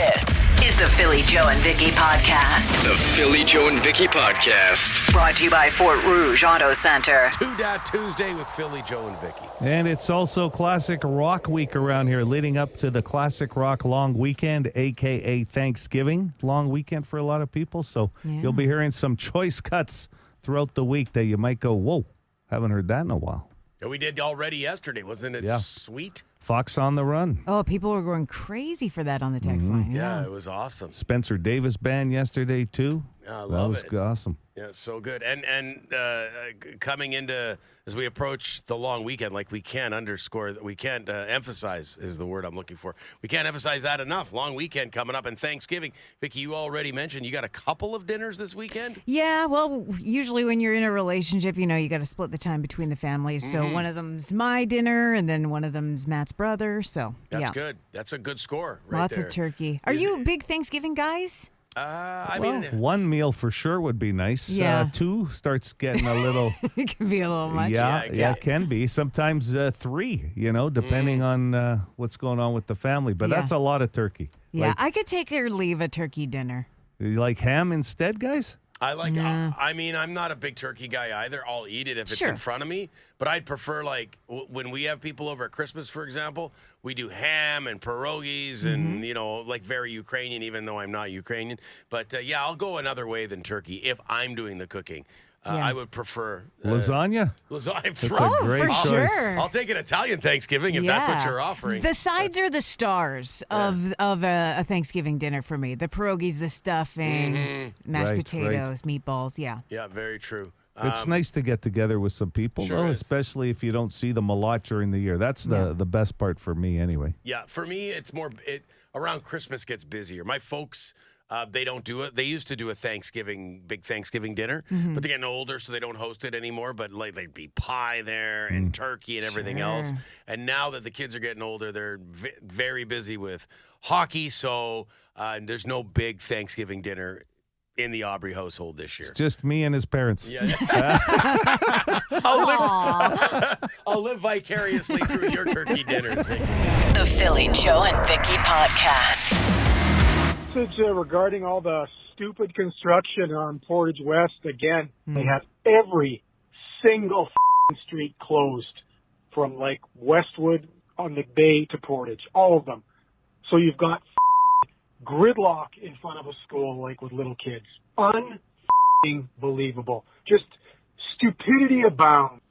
This is the Philly Joe and Vicki podcast. The Philly Joe and Vicki podcast. Brought to you by Fort Rouge Auto Center. Tuesday with Philly Joe and Vicki. And it's also Classic Rock Week around here, leading up to the Classic Rock Long Weekend, a.k.a. Thanksgiving long weekend for a lot of people. So you'll be hearing some choice cuts throughout the week that you might go, whoa, haven't heard that in a while. And we did already yesterday. Wasn't it sweet? Fox on the Run. Oh, people were going crazy for that on the text line. Yeah, it was awesome. Spencer Davis Band yesterday, too. Yeah, I love it. That was awesome. Yeah, so good. And coming into, as we approach the long weekend, like we can't emphasize is the word I'm looking for. We can't emphasize that enough. Long weekend coming up and Thanksgiving. Vicki, you already mentioned you got a couple of dinners this weekend? Yeah, well, usually when you're in a relationship, you got to split the time between the families. So one of them's my dinner and then one of them's Matt's brother. So That's good. That's a good score right Lots there. of turkey. Are you big Thanksgiving guys? I mean, one meal for sure would be nice. Yeah. Two starts getting a little... It can be a little much. Yeah, it can be. Sometimes three, depending on what's going on with the family. But that's a lot of turkey. Yeah, I could take or leave a turkey dinner. You like ham instead, guys? I like, I mean, I'm not a big turkey guy either. I'll eat it if it's in front of me. But I'd prefer, when we have people over at Christmas, for example, we do ham and pierogies and, like very Ukrainian, even though I'm not Ukrainian. But, I'll go another way than turkey if I'm doing the cooking. I would prefer lasagna. Lasagna. That's a great choice. Sure. I'll take an Italian Thanksgiving if that's what you're offering. The sides are the stars of a Thanksgiving dinner for me. The pierogies, the stuffing, mashed potatoes, meatballs. Yeah. Yeah, very true. It's nice to get together with some people, though, especially if you don't see them a lot during the year. That's the best part for me, anyway. Yeah, for me, it's more around Christmas gets busier. My folks. They don't do it. They used to do a big Thanksgiving dinner, but they're getting older, so they don't host it anymore. But there'd be pie there and turkey and everything else. And now that the kids are getting older, they're very busy with hockey. So there's no big Thanksgiving dinner in the Aubrey household this year. It's just me and his parents. Yeah. I'll live vicariously through your turkey dinners. The Philly Joe and Vicki podcast. Regarding all the stupid construction on Portage West again. They have every single street closed from Westwood on the bay to Portage, all of them. So you've got gridlock in front of a school with little kids. Unbelievable. Just stupidity abounds.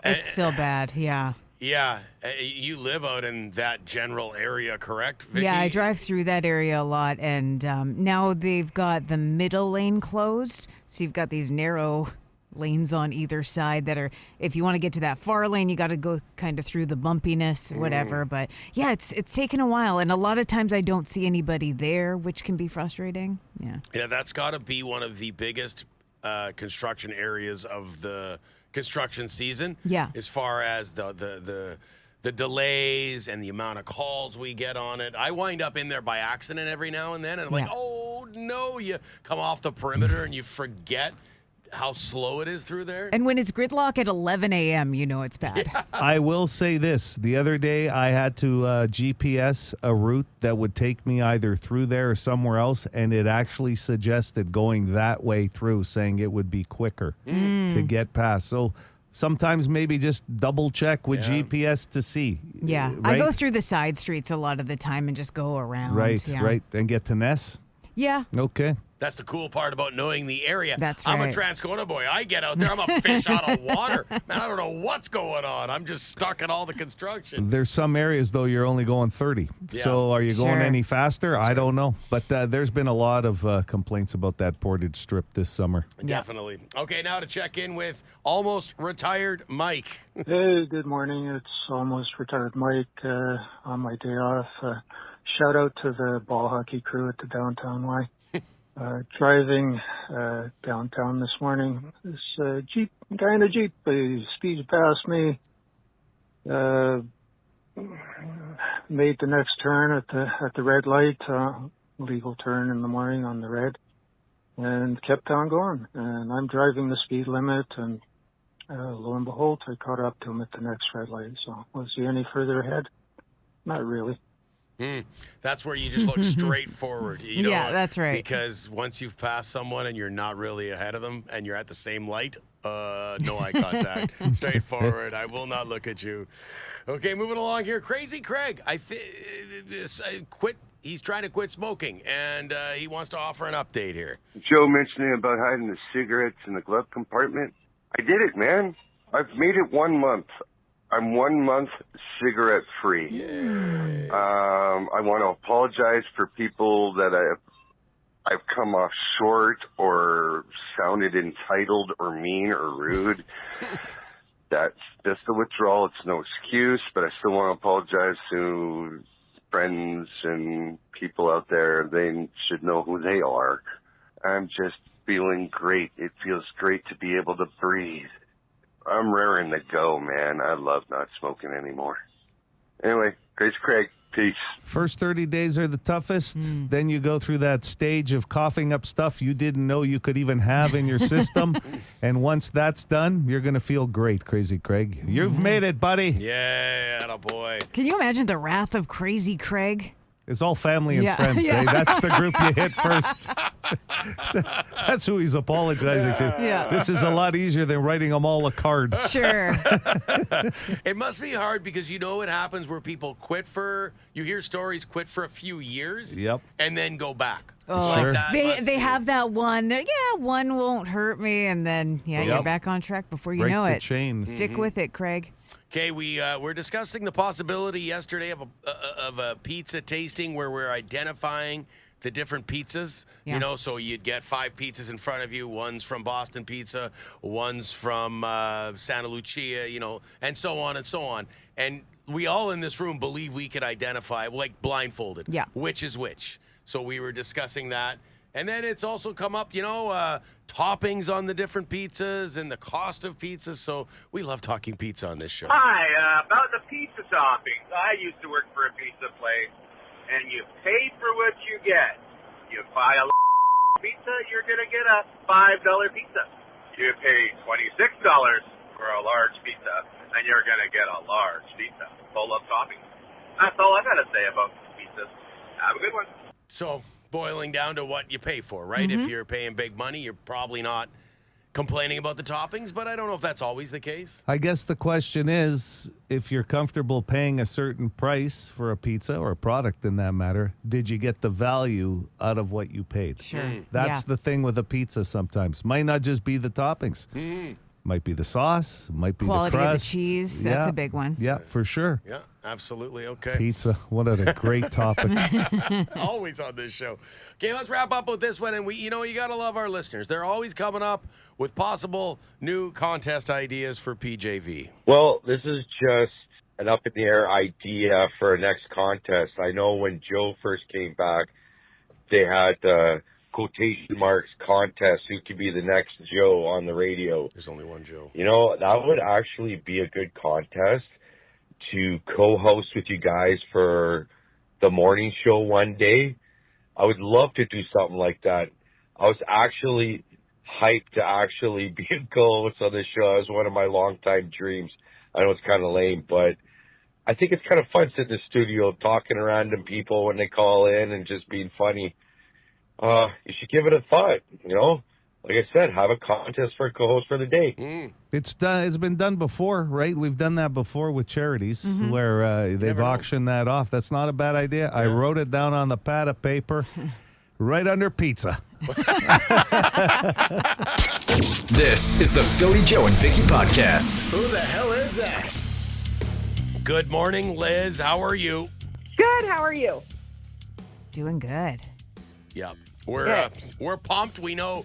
It's still bad, yeah. Yeah, you live out in that general area, correct, Vicki? Yeah, I drive through that area a lot, and now they've got the middle lane closed, so you've got these narrow lanes on either side that are, if you want to get to that far lane, you got to go kind of through the bumpiness, whatever. But yeah, it's taken a while, and a lot of times I don't see anybody there, which can be frustrating. Yeah, that's got to be one of the biggest construction areas of the construction season. Yeah. As far as the delays and the amount of calls we get on it. I wind up in there by accident every now and then, and I'm oh no, you come off the perimeter and you forget how slow it is through there. And when it's gridlock at 11 a.m., it's bad. Yeah. I will say this. The other day, I had to GPS a route that would take me either through there or somewhere else, and it actually suggested going that way through, saying it would be quicker to get past. So sometimes maybe just double check with GPS to see. Yeah. Right? I go through the side streets a lot of the time and just go around. Right. And get to Ness? Yeah. Okay. That's the cool part about knowing the area. That's I'm right. a Transcona boy. I get out there. I'm a fish out of water. Man, I don't know what's going on. I'm just stuck in all the construction. There's some areas, though, you're only going 30. Yeah. So are you going Sure. any faster? I don't know. But there's been a lot of complaints about that Portage Strip this summer. Definitely. Okay, now to check in with almost retired Mike. Hey, good morning. It's almost retired Mike on my day off. Shout out to the ball hockey crew at the Downtown Y. Driving downtown this morning, this guy in a Jeep, he speeds past me, made the next turn at the red light, legal turn in the morning on the red, and kept on going. And I'm driving the speed limit, and lo and behold, I caught up to him at the next red light. So was he any further ahead? Not really. That's where you just look straight forward. You know, Yeah, that's right. Because once you've passed someone and you're not really ahead of them and you're at the same light, no eye contact. Straight forward. I will not look at you. Okay, moving along here. Crazy Craig. Quit. He's trying to quit smoking, and he wants to offer an update here. Joe mentioning about hiding the cigarettes in the glove compartment. I did it, man. I've made it 1 month. I'm 1 month cigarette free. I want to apologize for people that I've come off short or sounded entitled or mean or rude. That's just a withdrawal. It's no excuse, but I still want to apologize to friends and people out there. They should know who they are. I'm just feeling great. It feels great to be able to breathe. I'm raring to go, man. I love not smoking anymore. Anyway, Grace Craig, peace. First 30 days are the toughest. Then you go through that stage of coughing up stuff you didn't know you could even have in your system. And once that's done, you're going to feel great, Crazy Craig. You've made it, buddy. Yeah, attaboy. Can you imagine the wrath of Crazy Craig? It's all family and Yeah. friends. Yeah. Eh? That's the group you hit first. That's who he's apologizing to. Yeah. This is a lot easier than writing them all a card. Sure. It must be hard because you know it happens where people you hear stories quit for a few years Yep. and then go back. Oh, Sure. that they must they be- have that one. They're, one won't hurt me, and then you're Yep. back on track before you Break know the it. chain. Stick with it, Craig. Okay, we're discussing the possibility yesterday of a pizza tasting where we're identifying the different pizzas. Yeah. You know, so you'd get 5 pizzas in front of you. One's from Boston Pizza, one's from Santa Lucia, you know, and so on and so on. And we all in this room believe we could identify, like blindfolded, Yeah. which is which. So we were discussing that. And then it's also come up, toppings on the different pizzas and the cost of pizzas. So we love talking pizza on this show. Hi, about the pizza toppings. I used to work for a pizza place, and you pay for what you get. You buy a pizza, you're going to get a $5 pizza. You pay $26 for a large pizza, and you're going to get a large pizza full of toppings. That's all I got to say about pizzas. Have a good one. So boiling down to what you pay for, right? If you're paying big money, you're probably not complaining about the toppings, but I don't know if that's always the case. I guess the question is, if you're comfortable paying a certain price for a pizza or a product in that matter, did you get the value out of what you paid? Sure. That's Yeah. the thing with a pizza sometimes. Might not just be the toppings. Might be the sauce, might be Quality the of the crust. cheese, that's Yeah. a big one. Yeah, for sure. Yeah, absolutely. Okay. Pizza, what a great topic. Always on this show. Okay, let's wrap up with this one. And you got to love our listeners. They're always coming up with possible new contest ideas for PJV. Well, this is just an up-in-the-air idea for a next contest. I know when Joe first came back, they had the quotation marks contest, who could be the next Joe on the radio. There's only one Joe. You know, that would actually be a good contest to co-host with you guys for the morning show one day. I would love to do something like that. I was actually hyped to actually be a co-host on this show. It was one of my longtime dreams. I know it's kind of lame, but I think it's kind of fun sitting in the studio talking to random people when they call in and just being funny. You should give it a thought, you know? Like I said, have a contest for a co-host for the day. It's been done before, right? We've done that before with charities where they've never know. auctioned that off. That's not a bad idea. I wrote it down on the pad of paper right under pizza. This is the Philly Joe and Vicki podcast. Who the hell is that? Good morning, Liz. How are you? Good. How are you? Doing good. Yeah, we're pumped. We know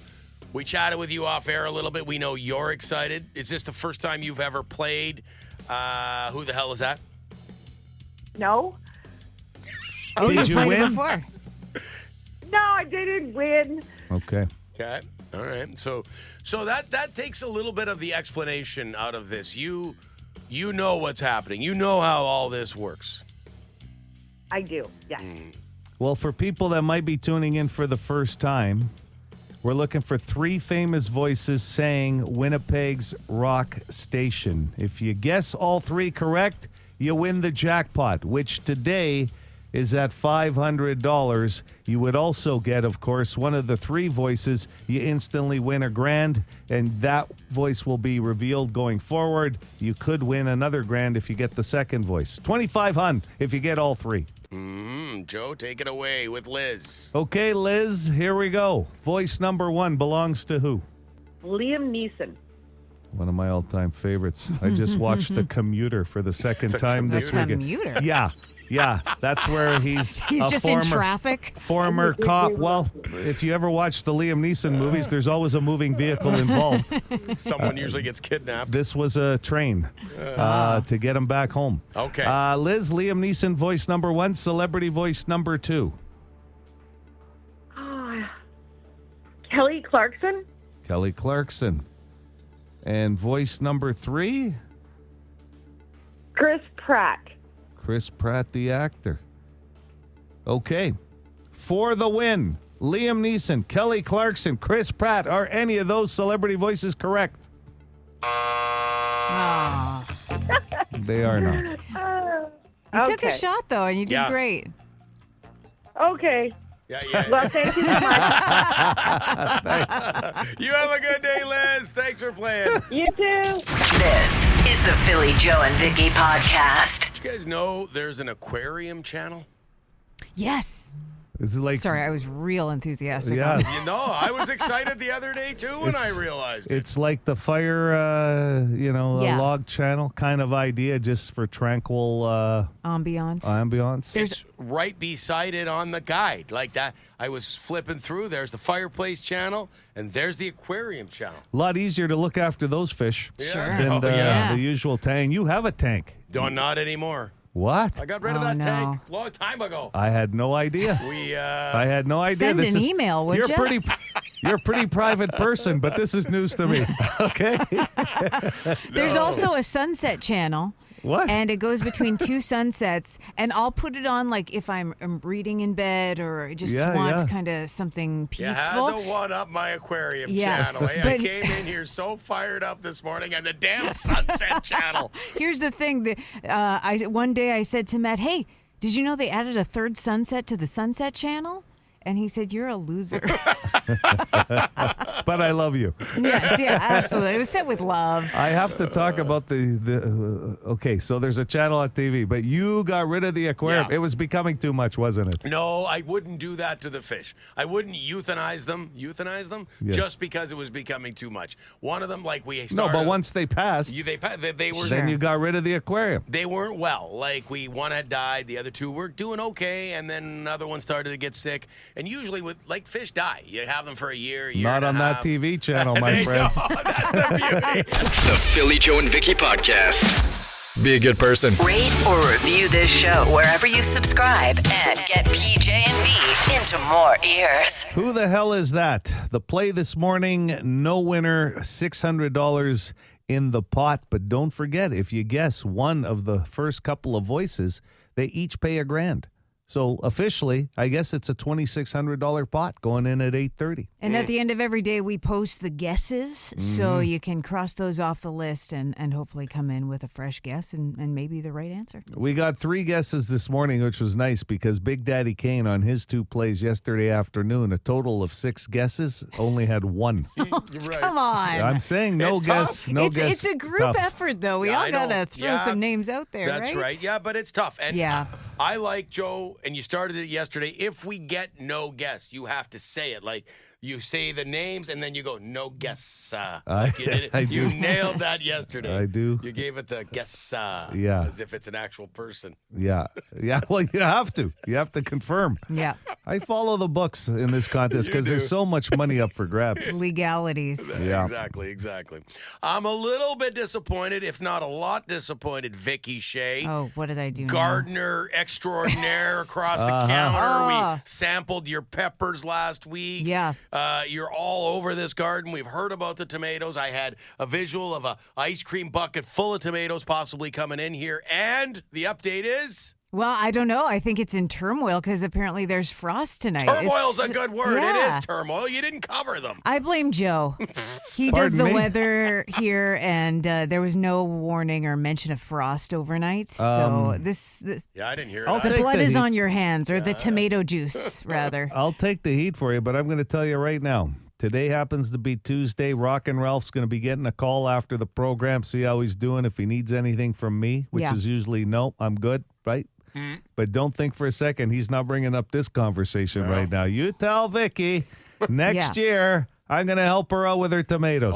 we chatted with you off air a little bit. We know you're excited. Is this the first time you've ever played? Who the hell is that? No. Oh, Did you've you played it win? before. No, I didn't win. Okay. Okay. All right. So that takes a little bit of the explanation out of this. You know what's happening. You know how all this works. I do. Yes. Well, for people that might be tuning in for the first time, we're looking for 3 famous voices saying Winnipeg's rock station. If you guess all 3 correct, you win the jackpot, which today is at $500. You would also get, of course, one of the 3 voices. You instantly win $1,000, and that voice will be revealed going forward. You could win another $1,000 if you get the second voice. $2,500 if you get all 3. Joe, take it away with Liz. Okay, Liz, here we go. Voice number 1 belongs to who? Liam Neeson. One of my all-time favorites. I just watched The Commuter for the second time this weekend. Commuter? Yeah, that's where he's a just former, in traffic. Former cop. Well, if you ever watch the Liam Neeson movies, there's always a moving vehicle involved. Someone usually gets kidnapped. This was a train to get him back home. Okay. Liz, Liam Neeson, voice number 1, celebrity voice number 2. Kelly Clarkson. Kelly Clarkson. And voice number 3? Chris Pratt. Chris Pratt, the actor. Okay. For the win, Liam Neeson, Kelly Clarkson, Chris Pratt. Are any of those celebrity voices correct? They are not. You took a shot, though, and you did great. Okay. Yeah. Well, thank you so much. You have a good day, Liz. Thanks for playing. You too. This is the Philly Joe and Vicki podcast. Did you guys know there's an Aquarium channel? Yes. Is it like? Sorry, I was real enthusiastic. Yeah. on that. You know, I was excited the other day, too, when I realized it. It's like the fire, log channel kind of idea, just for tranquil ambiance. It's right beside it on the guide. Like that, I was flipping through. There's the fireplace channel, and there's the aquarium channel. A lot easier to look after those fish Sure. than Yeah. the usual tank. You have a tank. Not anymore. What? I got rid of that tank a long time ago. I had no idea. I had no idea. Send an email, would you're ya? You're a pretty private person, but this is news to me. Okay. There's also a sunset channel. What? And it goes between 2 sunsets, and I'll put it on like if I'm reading in bed or just want kind of something peaceful. You had to one up my aquarium channel. Hey, I came in here so fired up this morning, and the damn sunset channel. Here's the thing: one day I said to Matt, "Hey, did you know they added a 3rd sunset to the sunset channel?" And he said, "You're a loser." But I love you. Yes, yeah, absolutely. It was said with love. I have to talk about okay, so there's a channel on TV, but you got rid of the aquarium. Yeah. It was becoming too much, wasn't it? No, I wouldn't do that to the fish. I wouldn't euthanize them Yes. just because it was becoming too much. One of them, like we started. No, but once they passed, they were. then you got rid of the aquarium. They weren't well. Like one had died, the other 2 were doing okay, and then another one started to get sick. And usually, with like fish die, you have them for a year Not and on a that half. TV channel, my friends. That's the beauty. The Philly Joe and Vicki podcast. Be a good person. Rate or review this show wherever you subscribe and get PJ and V into more ears. Who the hell is that? The play this morning, no winner, $600 in the pot. But don't forget, if you guess one of the first couple of voices, they each pay $1,000. So officially, I guess it's a $2,600 pot going in at 8:30. And at the end of every day, we post the guesses, so you can cross those off the list and hopefully come in with a fresh guess and maybe the right answer. We got 3 guesses this morning, which was nice because Big Daddy Kane on his 2 plays yesterday afternoon, a total of 6 guesses, only had 1. Right. Come on. I'm saying no It's guess. tough. No guess. It's a group tough. effort, though. We Yeah, all I got know. to throw some names out there, That's right. Yeah, but it's tough. And Yeah. I like Joe, and you started it yesterday. If we get no guess, you have to say it. Like you say the names, and then you go, no guess. Like you did it. I You do. nailed that yesterday. I do. You gave it the guess. Yeah. As if it's an actual person. Yeah. Well, you have to. You have to confirm. Yeah. I follow the books in this contest because there's so much money up for grabs. Legalities. Yeah. Exactly. I'm a little bit disappointed, if not a lot disappointed, Vicki Shea. Oh, what did I do now? Gardener extraordinaire across the counter. We sampled your peppers last week. Yeah. You're all over this garden. We've heard about the tomatoes. I had a visual of a ice cream bucket full of tomatoes possibly coming in here. And the update is... Well, I don't know. I think it's in turmoil because apparently there's frost tonight. Turmoil's a good word. Yeah. It is turmoil. You didn't cover them. I blame Joe. He does Pardon the me? weather here, and there was no warning or mention of frost overnight. So this Yeah, I didn't hear I'll that. the take blood the is heat. on your hands, or the tomato juice, rather. I'll take the heat for you, but I'm going to tell you right now. Today happens to be Tuesday. Rockin' Ralph's going to be getting a call after the program, see how he's doing, if he needs anything from me, which Yeah. is usually no, I'm good, right? But don't think for a second he's not bringing up this conversation right now. You tell Vicki next year I'm going to help her out with her tomatoes.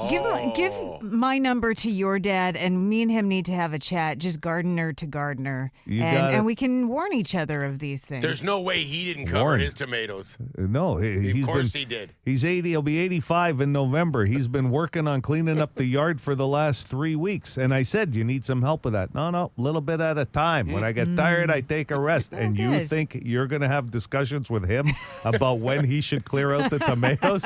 Give my number to your dad, and me and him need to have a chat, just gardener to gardener, You got it. and we can warn each other of these things. There's no way he didn't cover Warren. his tomatoes. No, Of course he did. He's 80. He'll be 85 in November. He's been working on cleaning up the yard for the last 3 weeks. And I said, you need some help with that. No, a little bit at a time. When I get tired, I take a rest. And you good. think you're going to have discussions with him about when he should clear out the tomatoes?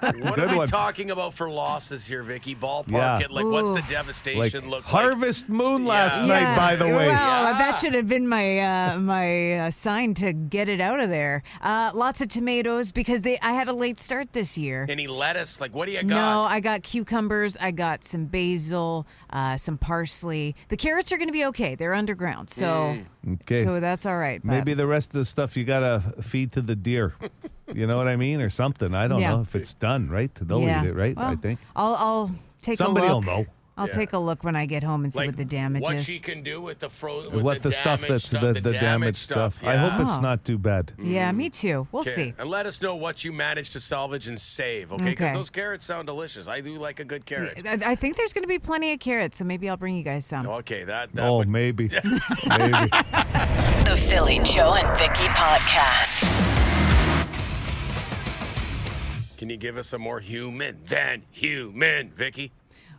What Good are we one. talking about for losses here, Vicky? Ballpark Yeah. it. Like, what's the Oof. devastation look like? Harvest Moon last Yeah. night, by the way. Well, that should have been my my sign to get it out of there. Lots of tomatoes because I had a late start this year. Any lettuce? Like, what do you got? No, I got cucumbers. I got some basil, some parsley. The carrots are going to be okay. They're underground, so Okay. so that's all right. but- Maybe the rest of the stuff you got to feed to the deer. You know what I mean? Or something. I don't Yeah. know if it's done, right? They'll yeah. eat it, right? Well, I think. I'll take Somebody a will look. know. I'll take a look when I get home and see Like, what the damage what is. she can do with the What the stuff that's the damaged stuff. I hope it's Oh. not too bad. Yeah, me too. We'll Okay. see. And let us know what you managed to salvage and save, okay? Because Okay. those carrots sound delicious. I do like a good carrot. I think there's going to be plenty of carrots, so maybe I'll bring you guys some. Okay, that Oh, would... maybe. Maybe. The Philly Joe and Vicky Podcast. Can you give us a more human than human, Vicky?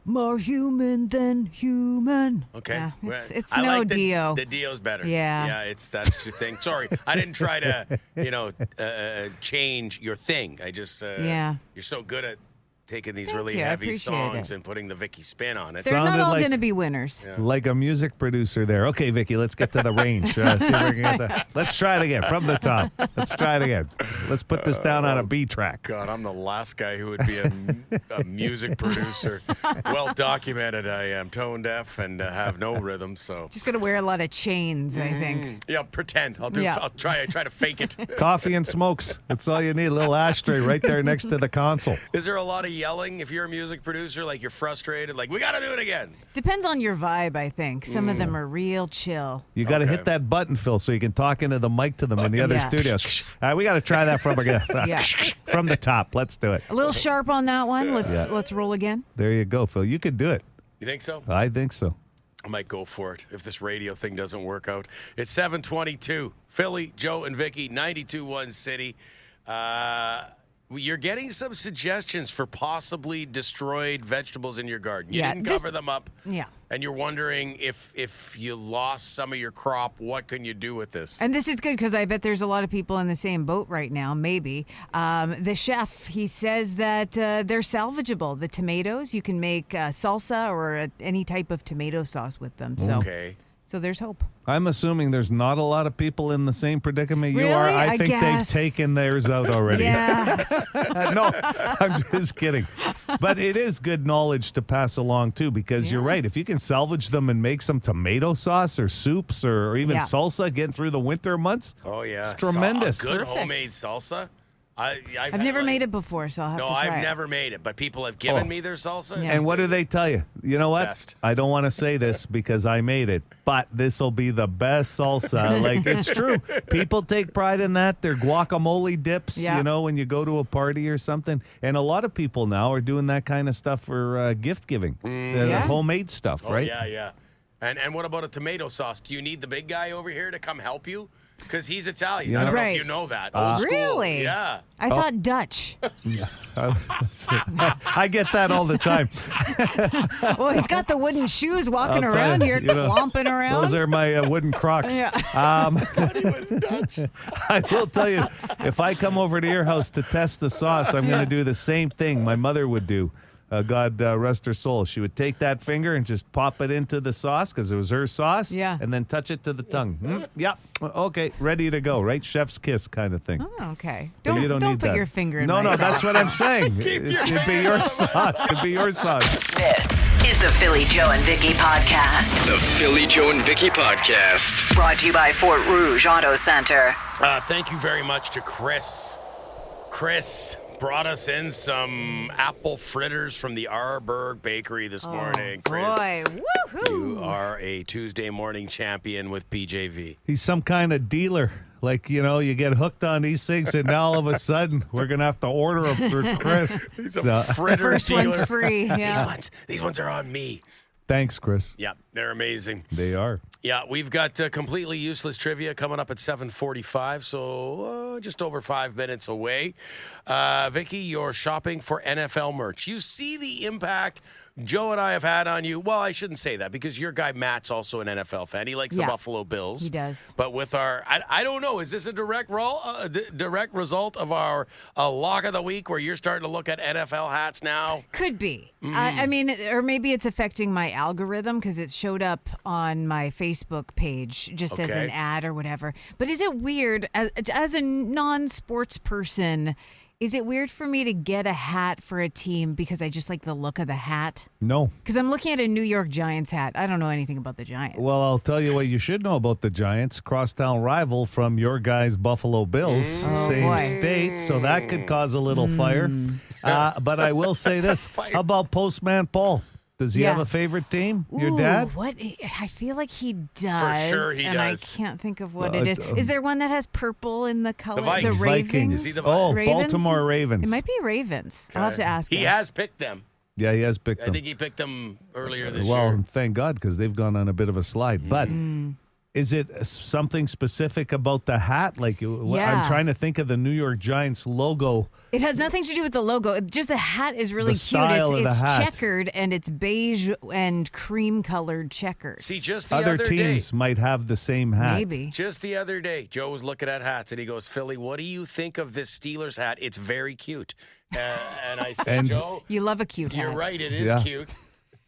More human than human. Okay. Yeah, Well, it's I no like Dio. The Dio's better. Yeah. Yeah, that's your thing. Sorry, I didn't try to, change your thing. I just, Yeah. You're so good at taking these Thank really you. I heavy appreciate songs it. and putting the Vicky spin on it. They're not Sounded all like- going to be winners. Like a music producer there. Okay, Vicky, let's get to the range. See if we can get the, let's try it again from the top. Let's try it again. Let's put this down on a B track. God, I'm the last guy who would be a music producer. Well documented, I am tone deaf and have no rhythm. So Just going to wear a lot of chains, I think. yeah, pretend. I'll do. Yeah. I'll try to fake it. Coffee and smokes. That's all you need. A little ashtray right there next to the console. Is there a lot of yelling if you're a music producer? Like you're frustrated? Like we got to do it again? Depends on your vibe, I think. Some of them are real chill. You got to Okay. hit that button, Phil, so you can talk into the mic to them in the other Yeah. studios. We got to try that from again. Yeah. From the top. Let's do it. A little sharp on that one. Let's roll again. There you go, Phil. You could do it. You think so? I think so. I might go for it if this radio thing doesn't work out. It's 7:22. Philly, Joe, and Vicky, 92.1 City. You're getting some suggestions for possibly destroyed vegetables in your garden. You Yeah, didn't this- cover them up. Yeah. And you're wondering if you lost some of your crop, what can you do with this? And this is good because I bet there's a lot of people in the same boat right now, maybe. The chef, he says that they're salvageable. The tomatoes, you can make salsa or any type of tomato sauce with them. So, Okay. so there's hope. I'm assuming there's not a lot of people in the same predicament you are. Really? I I think guess. they've taken theirs out already. Yeah. No, I'm just kidding. But it is good knowledge to pass along, too, because you're right. If you can salvage them and make some tomato sauce or soups or even Yeah. salsa getting through the winter months, Oh, yeah. it's tremendous. Good Perfect. homemade salsa. I've never made it before, so I'll have No, to try I've it. never made it, but people have given Oh. me their salsa. Yeah. And what do they tell you? You know what? Best. I don't want to say this because I made it, but this will be the best salsa. Like, it's true. People take pride in that. Their guacamole dips, Yeah. you know, when you go to a party or something. And a lot of people now are doing that kind of stuff for gift giving, Yeah. homemade stuff, Oh, right? yeah. And what about a tomato sauce? Do you need the big guy over here to come help you? Because he's Italian. I don't know Right. if you know that. Old school. Really? Yeah. I thought Dutch. I get that all the time. Well, he's got the wooden shoes walking I'll tell around you, here, you know, clomping around. Those are my wooden Crocs. Yeah. I will tell you, if I come over to your house to test the sauce, I'm going to do the same thing my mother would do. God rest her soul. She would take that finger and just pop it into the sauce because it was her sauce. Yeah. And then touch it to the tongue. Yep. Okay. Ready to go. Right? Chef's kiss kind of thing. Oh, okay. But you Don't need put that. your finger in No, my that's sauce. what I'm saying. It'd be your sauce. It'd be your sauce. This is the Philly Joe and Vicky podcast. The Philly Joe and Vicky podcast. Brought to you by Fort Rouge Auto Center. Thank you very much to Chris. Chris brought us in some apple fritters from the Arberg Bakery this morning. Chris, Boy, woohoo! you are a Tuesday morning champion with PJV. He's some kind of dealer. Like, you get hooked on these things, and now all of a sudden, we're going to have to order them for Chris. He's a fritter First dealer. one's free. Yeah. These ones are on me. Thanks, Chris. Yeah, they're amazing. They are. Yeah, we've got completely useless trivia coming up at 7:45, so just over 5 minutes away. Vicky, you're shopping for NFL merch. You see the impact Joe and I have had on you. Well, I shouldn't say that because your guy Matt's also an NFL fan. He likes the Buffalo Bills. He does. But with our, I don't know, is this a direct result of our lock of the week where you're starting to look at NFL hats now? Could be. I mean, or maybe it's affecting my algorithm because it showed up on my Facebook page just as an ad or whatever. But is it weird, as a non-sports person, is it weird for me to get a hat for a team because I just like the look of the hat? No. Because I'm looking at a New York Giants hat. I don't know anything about the Giants. Well, I'll tell you what you should know about the Giants. Crosstown rival from your guys' Buffalo Bills. Same boy. state, so that could cause a little fire. But I will say this. How about Postman Paul? Does he have a favorite team? Your dad? What? I feel like he does. For sure he and does. I can't think of what it is. Is there one that has purple in the color? Vikings. The Ravens? Vikings. Is he the Ravens? Baltimore Ravens. It might be Ravens. I'll have to ask He him. has picked them. Yeah, he has picked I them. think he picked them earlier this Well, year. thank God, because they've gone on a bit of a slide. But is it something specific about the hat? Like, I'm trying to think of the New York Giants logo. It has nothing to do with the logo. Just the hat is really The cute. style of the It's hat. checkered and it's beige and cream colored checkers. See, just the Other other teams day, might have the same hat. Maybe. just the other day, Joe was looking at hats and he goes, "Philly, what do you think of this Steelers hat? It's very cute." And I said, And- "Joe, You love a cute hat. you're right. It is Yeah. cute."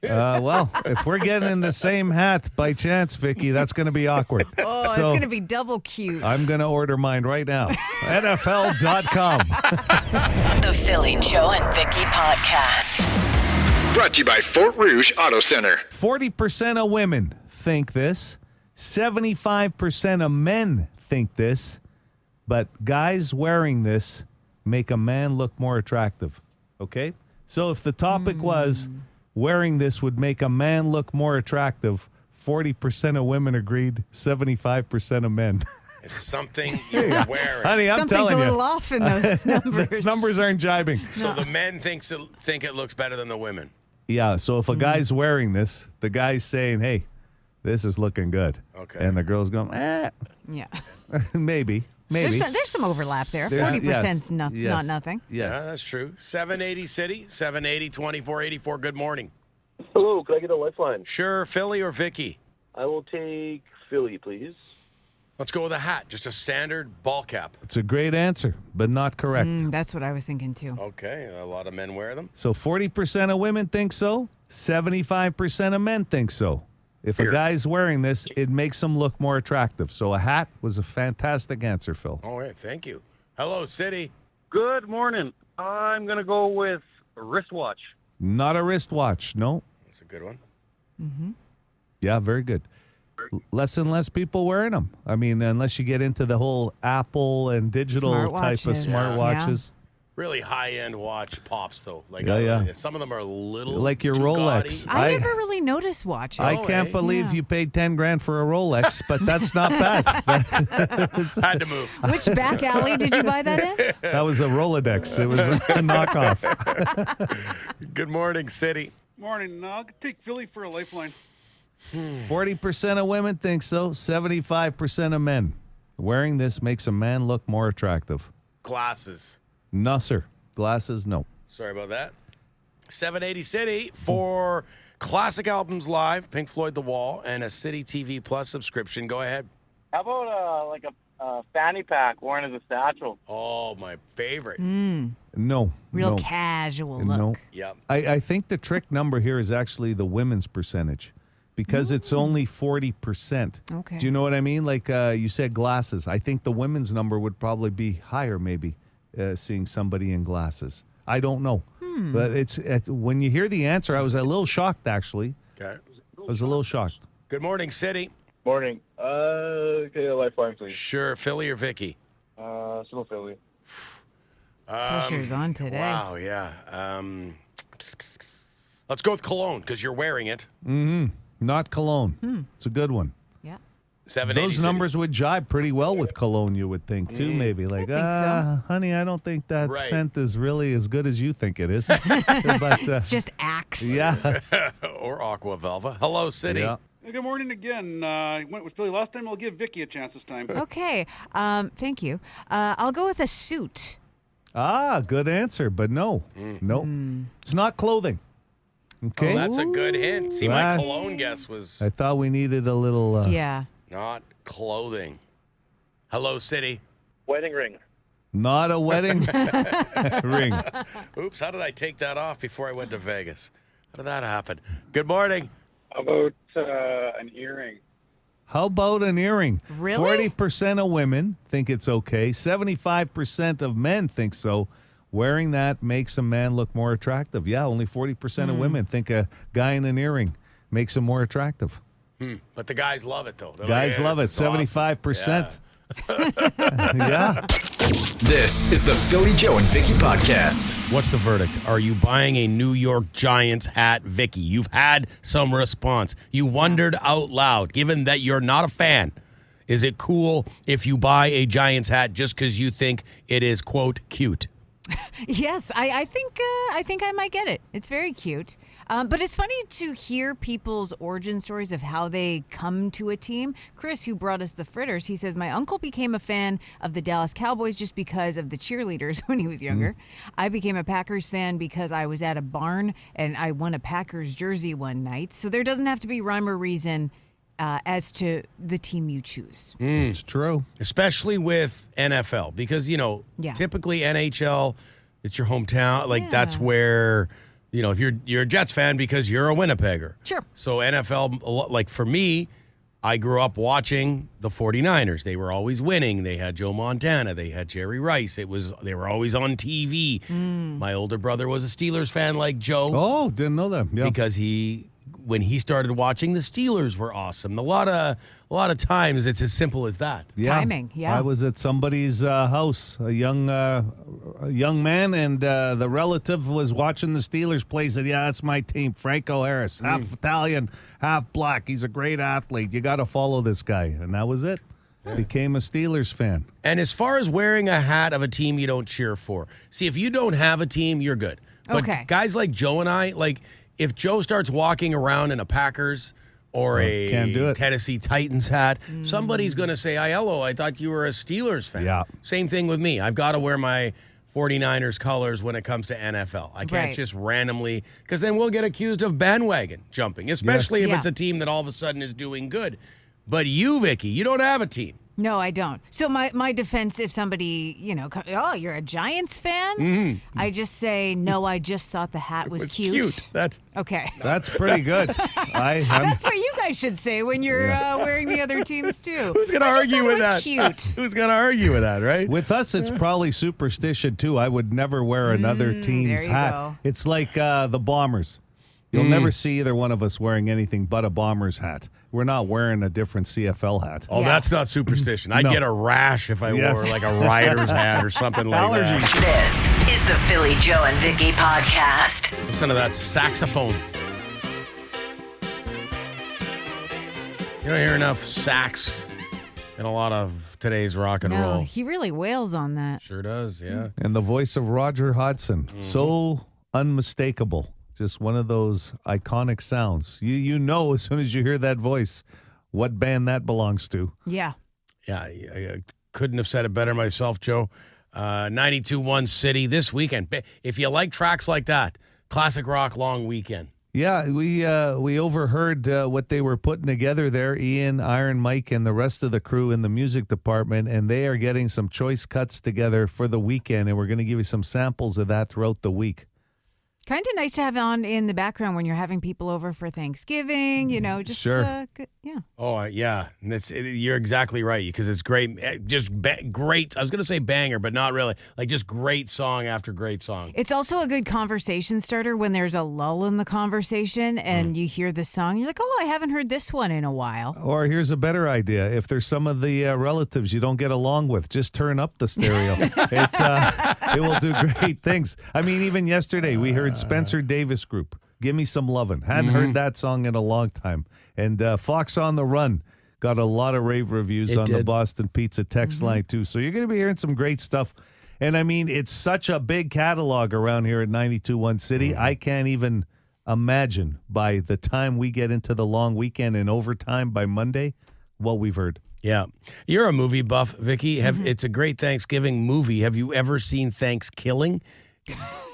Well, if we're getting in the same hat by chance, Vicky, that's going to be awkward. Oh, it's going to be double cute. I'm going to order mine right now. NFL.com. The Philly Joe and Vicky podcast. Brought to you by Fort Rouge Auto Center. 40% of women think this. 75% of men think this. But guys wearing this make a man look more attractive. Okay? So if the topic was wearing this would make a man look more attractive, 40% of women agreed, 75% of men. It's something you're wearing. Honey, I'm Something's telling a you. little off in those numbers. Those numbers aren't jibing. So the men think it looks better than the women. Yeah, so if a guy's wearing this, the guy's saying, hey, this is looking good. Okay. And the girl's going, Yeah. maybe. There's some overlap there. There's- 40%'s not yes. nothing. Yes. Yeah, that's true. 780 City, 780-2484. Good morning. Hello, could I get a lifeline? Sure, Philly or Vicky? I will take Philly, please. Let's go with a hat, just a standard ball cap. It's a great answer, but not correct. That's what I was thinking too. Okay, a lot of men wear them. So 40% of women think so, 75% of men think so. If a guy's wearing this, it makes him look more attractive. So a hat was a fantastic answer, Phil. All right, thank you. Hello, City. Good morning. I'm going to go with wristwatch. Not a wristwatch, no. That's a good one. Yeah, very good. Less and less people wearing them. I mean, unless you get into the whole Apple and digital type of Smartwatches. smartwatches. Really high-end watch pops, though. Like, Yeah. some of them are a little Like your too Rolex. gaudy. I never really noticed watches. I can't believe you paid 10 grand for a Rolex, but that's not bad. Had to move. Which back alley did you buy that in? That was a Rolodex. It was a knockoff. Good morning, City. Morning. I'll take Philly for a lifeline. 40% of women think so, 75% of men. Wearing this makes a man look more attractive. Glasses. No, sir. Glasses, no. Sorry about that. 780 City for classic albums live, Pink Floyd The Wall, and a City TV Plus subscription. Go ahead. How about like a Fanny pack worn as a satchel. Oh, my favorite. No. Real no. casual look. No. Yep. I think the trick number here is actually the women's percentage because it's only 40%. Okay. Do you know what I mean? Like you said glasses. I think the women's number would probably be higher maybe seeing somebody in glasses. I don't know. But it's when you hear the answer, I was a little shocked actually. Okay. I was a little shocked. Good morning, City. Morning. Okay, a lifeline, please. Sure, Philly or Vicky? Still Philly. Pressure's on today. Wow, yeah. Let's go with cologne because you're wearing it. Not cologne. It's a good one. Yeah. 780 Those City. numbers would jibe pretty well with cologne, you would think, too, maybe. Like, think so. honey, I don't think that Right. scent is really as good as you think it is. But, It's just Axe. yeah. or Aqua Velva. Hello, City. Yeah. Good morning again. I went with Philly last time. I'll give Vicky a chance this time. Okay. Thank you. I'll go with a suit. Good answer, but no. Nope. It's not clothing. Okay. Oh, that's a good hint. See, my That- cologne guess was I thought we needed a little. Yeah. not clothing. Hello, City. Wedding ring. Not a wedding ring. Oops, how did I take that off before I went to Vegas? How did that happen? Good morning. How about an earring? How about an earring? Really? 40% of women think it's okay. 75% of men think so. Wearing that makes a man look more attractive. Yeah, only 40% of women think a guy in an earring makes him more attractive. But the guys love it, though. They're Guys like, love it. this is awesome. 75%. Yeah. This is the Philly Joe and Vicky podcast. What's the verdict? Are you buying a New York Giants hat, Vicky? You've had some response. You wondered out loud, given that you're not a fan, is it cool if you buy a Giants hat just because you think it is, quote, cute? Yes, I think I might get it. It's very cute. But it's funny to hear people's origin stories of how they come to a team. Chris, who brought us the fritters, he says, my uncle became a fan of the Dallas Cowboys just because of the cheerleaders when he was younger. I became a Packers fan because I was at a barn and I won a Packers jersey one night. So there doesn't have to be rhyme or reason as to the team you choose. It's true. Especially with NFL, because, Yeah. typically NHL, it's your hometown. Like, that's where, if you're a Jets fan because you're a Winnipegger. Sure. So NFL, like for me, I grew up watching the 49ers. They were always winning. They had Joe Montana. They had Jerry Rice. They were always on TV. My older brother was a Steelers fan like Joe. Oh, didn't know that. Yeah. Because when he started watching, the Steelers were awesome. A lot of times it's as simple as that. Yeah. Timing, yeah. I was at somebody's house, a young man, and the relative was watching the Steelers play. Said, "Yeah, that's my team. Franco Harris, half Italian, half black. He's a great athlete. You got to follow this guy." And that was it. Became a Steelers fan. And as far as wearing a hat of a team you don't cheer for, see, if you don't have a team, you're good. But Okay. guys like Joe and I, like if Joe starts walking around in a Packers or can't do a it. Tennessee Titans hat, somebody's going to say, hello, I thought you were a Steelers fan. Yeah. Same thing with me. I've got to wear my 49ers colors when it comes to NFL. I can't Right. just randomly, because then we'll get accused of bandwagon jumping, especially if Yeah. it's a team that all of a sudden is doing good. But you, Vicky, you don't have a team. No, I don't. So my defense, if somebody, you're a Giants fan, I just say, no, I just thought the hat was It's cute. cute. That's Okay. That's pretty good. I'm, That's what you guys should say when you're wearing the other teams too. Who's going to I just argue thought with it was that? Cute. Who's going to argue with that, right? with us, it's probably superstition too. I would never wear another team's there you hat. go. It's like the Bombers. You'll never see either one of us wearing anything but a Bombers hat. We're not wearing a different CFL hat. Oh, Yeah. that's not superstition. I'd No. get a rash if I Yes. wore like a Riders hat or something like Allergies. that. This is the Philly Joe and Vicky podcast. Listen to that saxophone. You don't hear enough sax in a lot of today's rock and No, roll. he really wails on that. Sure does, yeah. And the voice of Roger Hodgson, so unmistakable. Just one of those iconic sounds. You know as soon as you hear that voice what band that belongs to. Yeah. Yeah, I couldn't have said it better myself, Joe. 92.1 City this weekend. If you like tracks like that, classic rock long weekend. Yeah, we overheard what they were putting together there, Ian, Iron Mike, and the rest of the crew in the music department, and they are getting some choice cuts together for the weekend, and we're going to give you some samples of that throughout the week. Kind of nice to have on in the background when you're having people over for Thanksgiving, just Sure. good, yeah. Oh, yeah. You're exactly right because it's great. Great. I was going to say banger, but not really. Like just great song after great song. It's also a good conversation starter when there's a lull in the conversation and you hear the song. You're like, oh, I haven't heard this one in a while. Or here's a better idea. If there's some of the relatives you don't get along with, just turn up the stereo. It will do great things. I mean, even yesterday we heard Spencer Davis Group, Give Me Some Lovin'. Hadn't heard that song in a long time. And Fox on the Run got a lot of rave reviews on the Boston Pizza text line, too. So you're going to be hearing some great stuff. And, I mean, it's such a big catalog around here at 92.1 City. I can't even imagine by the time we get into the long weekend and overtime by Monday what we've heard. Yeah. You're a movie buff, Vicki. It's a great Thanksgiving movie. Have you ever seen Thanksgiving?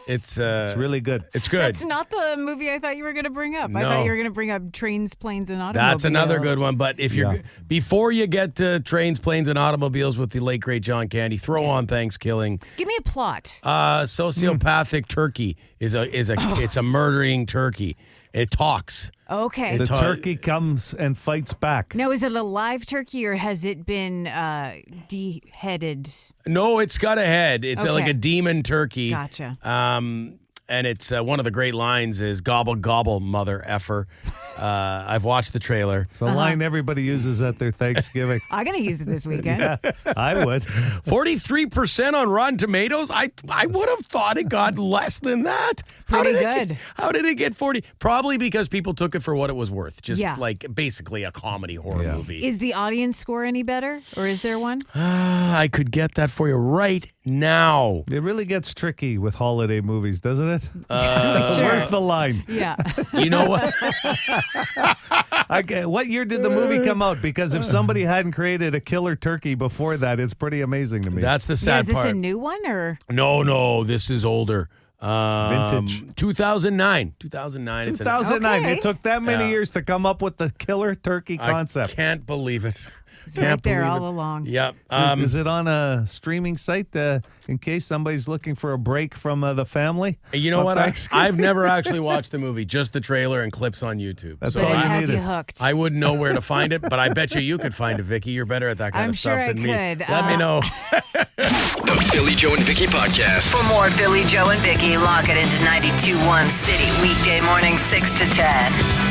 It's really good. It's good. That's not the movie I thought you were going to bring up. I No. thought you were going to bring up Trains, Planes, and Automobiles. That's another good one. But if you're before you get to Trains, Planes, and Automobiles with the late great John Candy, throw on Thanksgiving. Give me a plot. Sociopathic turkey is it's a murdering turkey. It talks. Okay. The turkey comes and fights back. Now, is it a live turkey or has it been deheaded? No, it's got a head. It's like a demon turkey. Gotcha. And it's one of the great lines is "Gobble gobble, mother effer." I've watched the trailer. It's a line everybody uses at their Thanksgiving. I'm going to use it this weekend. Yeah, I would. 43% on Rotten Tomatoes. I would have thought it got less than that. Pretty good. How did it get 40? Probably because people took it for what it was worth. Just Yeah. like basically a comedy horror movie. Is the audience score any better, or is there one? I could get that for you right now. It really gets tricky with holiday movies, doesn't it? Sure. Where's the line? Yeah. You know what? What year did the movie come out? Because if somebody hadn't created a killer turkey before that, it's pretty amazing to me. That's the sad Is this part. a new one, or? No, this is older. Vintage. 2009. 2009. It's 2009. Okay. It took that many years to come up with the killer turkey concept. I can't believe it. It's right there all along. Yep. Is it on a streaming site in case somebody's looking for a break from the family? You know on what? Thanksgiving? I've never actually watched the movie, just the trailer and clips on YouTube. That's But all it you has needed. you hooked. I wouldn't know where to find it, but I bet you could find it, Vicki. You're better at that kind I'm of stuff sure I than me. could. Let me know. The Philly Joe and Vicki Podcast. For more Philly Joe and Vicki, lock it into 92.1 City weekday morning 6 to 10.